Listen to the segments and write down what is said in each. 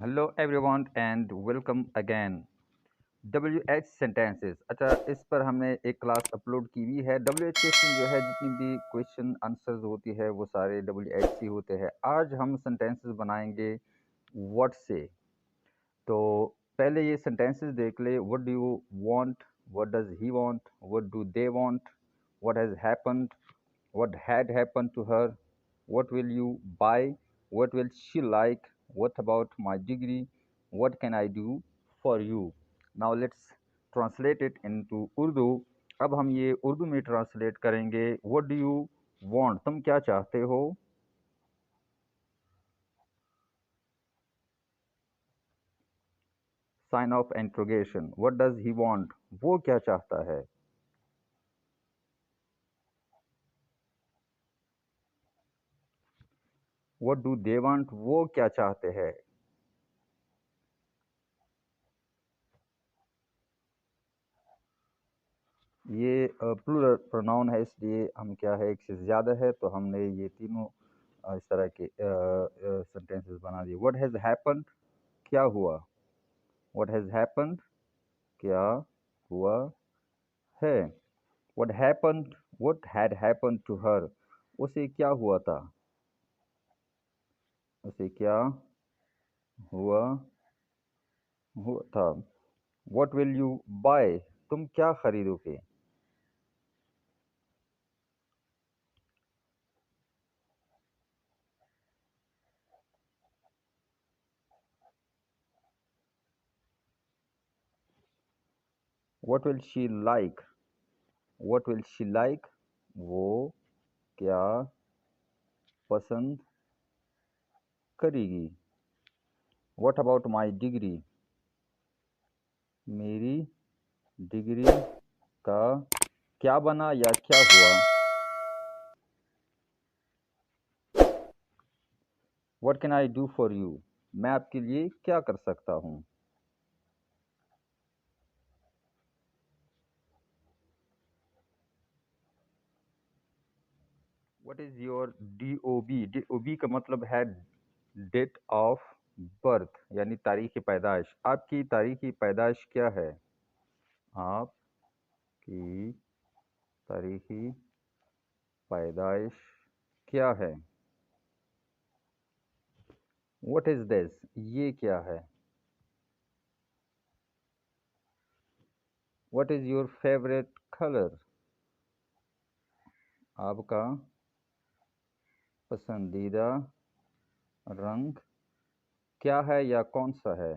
Hello everyone and welcome again. W H sentences. अच्छा, इस पर हमने एक क्लास अपलोड की हुई है। डब्ल्यू एच क्वेश्चन जो है, जितनी भी क्वेश्चन आंसर्स होती है वो सारे डब्ल्यू एच सी होते हैं। आज हम सेंटेंसेस बनाएंगे व्हाट से। तो पहले ये सेंटेंसेस देख ले। What do you want, what does he want, what do they want, what has happened, what had happened to her, what will you buy, what will she like, what about my degree, what can I do for you. Now let's translate it into Urdu. अब हम ये उर्दू में translate करेंगे। what do you want, तुम क्या चाहते हो। Sign of interrogation. what does he want, वो क्या चाहता है। what do they want, वो क्या चाहते हैं। ये प्लूरल प्रोनाउन है, इसलिए हम क्या है, एक से ज़्यादा है तो हमने ये तीनों इस तरह के सेंटेंसेस बना दिए। व्हाट हैज़ हैपेंड, क्या हुआ। व्हाट हैज़ हैपेंड, क्या हुआ है। What happened, what had happened to her, उसे क्या हुआ था, उसे क्या हुआ हुआ था। व्हाट विल यू बाय, तुम क्या खरीदोगे। What will she like, what will she like, वो क्या पसंद करेगी। व्हाट अबाउट माई डिग्री, मेरी डिग्री का क्या बना या क्या हुआ। What can I do for you, मैं आपके लिए क्या कर सकता हूँ। What is your D O B, D O B का मतलब है डेट ऑफ बर्थ, यानी तारीख पैदाइश। आपकी तारीख पैदाइश क्या है, आपकी तारीखी पैदाइश क्या है। व्हाट इज दिस, ये क्या है। What is your favourite colour, आपका पसंदीदा रंग क्या है या कौन सा है।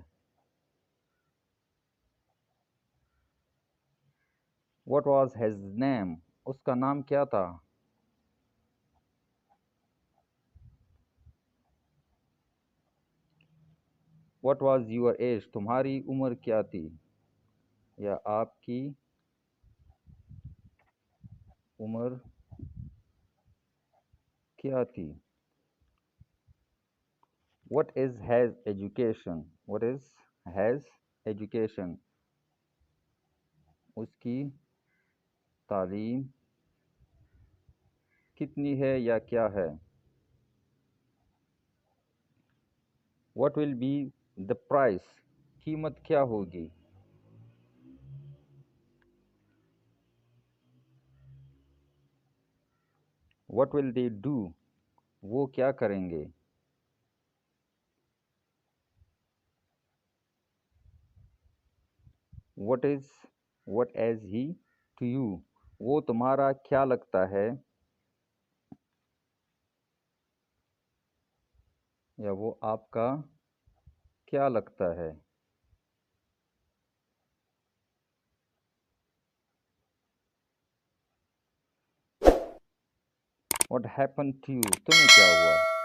What was his name, उसका नाम क्या था। What was your age, तुम्हारी उम्र क्या थी या आपकी उम्र क्या थी। What is his education, what is his education, उसकी तालीम कितनी है या क्या है। What will be the price, कीमत क्या होगी। What will they do, वो क्या करेंगे। What is, what is he to you, वो तुम्हारा क्या लगता है या वो आपका क्या लगता है। What happened to you, तुम्हें क्या हुआ।